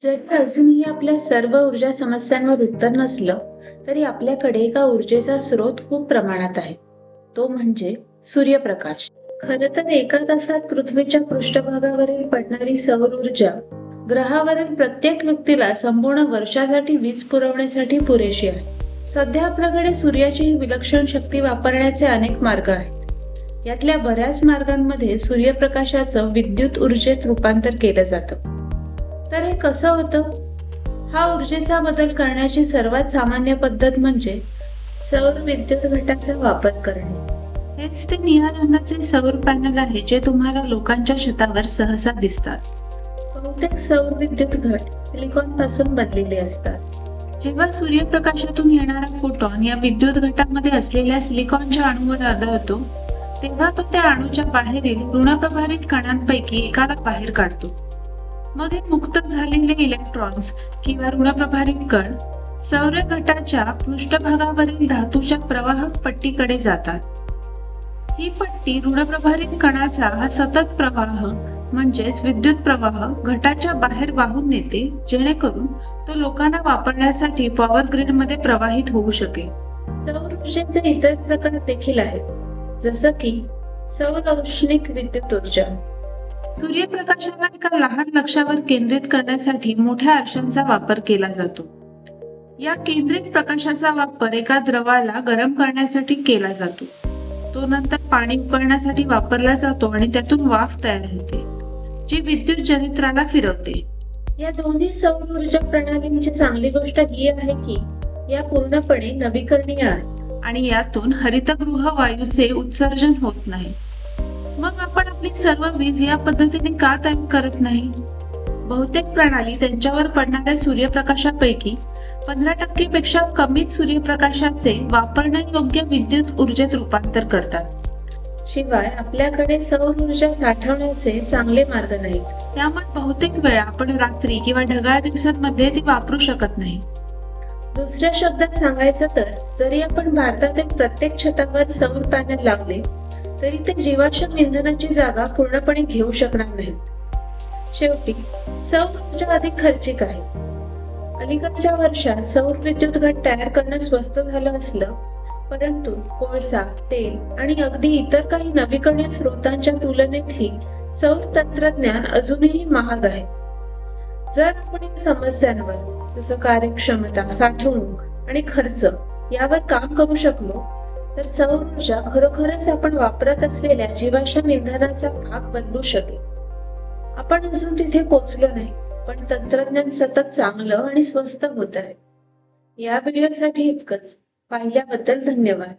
जरी अजूनही आपल्या सर्व ऊर्जा समस्यांवर उत्तर नसलं, तरी आपल्याकडे एका ऊर्जेचा स्रोत खूप प्रमाणात आहे. तो म्हणजे सूर्यप्रकाश. खरं तर एका तासात पृथ्वीच्या पृष्ठभागावरील पडणारी सौर ऊर्जा ग्रहावरील प्रत्येक व्यक्तीला संपूर्ण वर्षासाठी वीज पुरवण्यासाठी पुरेशी आहे. सध्या आपल्याकडे सूर्याची ही विलक्षण शक्ती वापरण्याचे अनेक मार्ग आहेत. यातल्या बऱ्याच मार्गांमध्ये सूर्यप्रकाशाचं विद्युत ऊर्जेत रूपांतर केलं जातं. तर हे कसं होतं? हा ऊर्जेचा बदल करण्याची सर्वात सामान्य पद्धत म्हणजे सौर विद्युत घटाचा वापर करणे. हेच ते निळ्या रंगाचे सौर पॅनल आहे जे तुम्हाला लोकांच्या छतावर सहसा दिसतात. बहुतेक सौर विद्युत घट सिलिकॉन पासून बनलेले असतात. जेव्हा सूर्यप्रकाशातून येणारा फोटॉन या विद्युत घटामध्ये असलेल्या सिलिकॉनच्या अणूवर आदळतो, तेव्हा तो त्या अणूच्या बाहेरील ऋणप्रभारित कणांपैकी एकाला बाहेर काढतो. मग हे मुक्त झालेले इलेक्ट्रॉन्स किंवा ऋणप्रभारित कण सौर घटाच्या पृष्ठभागावरील धातूच्या प्रवाहक पट्टीकडे जातात. ही पट्टी ऋणप्रभारित कणाचा हा सतत प्रवाह म्हणजेच विद्युत प्रवाह घटाच्या बाहेर वाहून नेते, जेणेकरून तो लोकांना वापरण्यासाठी पॉवर ग्रिड मध्ये प्रवाहित होऊ शकेल. सौर ऊर्जेचे इतर प्रकार देखील आहेत, जसं की सौर औष्णिक विद्युत ऊर्जा. सूर्यप्रकाशाला एका लहान लक्ष्यावर केंद्रित करण्यासाठी मोठ्या आरशांचा वापर केला जातो. या केंद्रित प्रकाशाचा वापर एका द्रवाला गरम करण्यासाठी केला जातो. तो नंतर पाणी उकळण्यासाठी वापरला जातो आणि त्यातून वाफ तयार होते, जी विद्युत जनरेटरला फिरवते. या दोन्ही सौर ऊर्जा प्रणालींची चांगली गोष्ट ही आहे की या पूर्णपणे नवीकरणीय आहेत आणि यातून हरितगृह वायूचे उत्सर्जन होत नाही. मग आपण आपली सर्व वीज या पद्धतीने का तयार करत नाही? बहुतेक प्रणाली त्यांच्यावर पडणाऱ्या सूर्यप्रकाशापैकी 15% पेक्षा कमीच सूर्यप्रकाशाचे वापरण्यायोग्य विद्युत ऊर्जेत रूपांतर करतात. शिवाय आपल्याकडे सौर ऊर्जा साठवण्याचे चांगले मार्ग नाहीत. त्यामुळे बहुतेक वेळा आपण रात्री किंवा ढगाळ दिवसांमध्ये ती वापरू शकत नाही. दुसऱ्या शब्दात सांगायचं तर जरी आपण भारतातील प्रत्येक छतावर सौर पॅनल लावले, तरी ते जीवाश्म इंधनाची जागा पूर्णपणे घेऊ शकणार नाहीत. शेवटी सौर ऊर्जा अधिक खर्चिक आहे. अलीकडच्या वर्षात सौर विद्युत घट तयार करणं स्वस्त झालं असलं, परंतु कोळसा, तेल आणि अगदी इतर काही नवीकरणीय स्रोतांच्या तुलनेतही सौर तंत्रज्ञान अजूनही महाग आहे. जर आपण या समस्यांवर जसं कार्यक्षमता, साठवणूक आणि खर्च यावर काम करू शकलो, तर सौर ऊर्जा खरोखरच आपण वापरत असलेल्या जीवाश्म इंधनाचा भाग बदलू शकेल. आपण अजून तिथे पोहोचलो नाही, पण तंत्रज्ञान सतत चांगलं आणि स्वस्त होत आहे. या व्हिडिओसाठी इतकंच. पाहिल्याबद्दल धन्यवाद.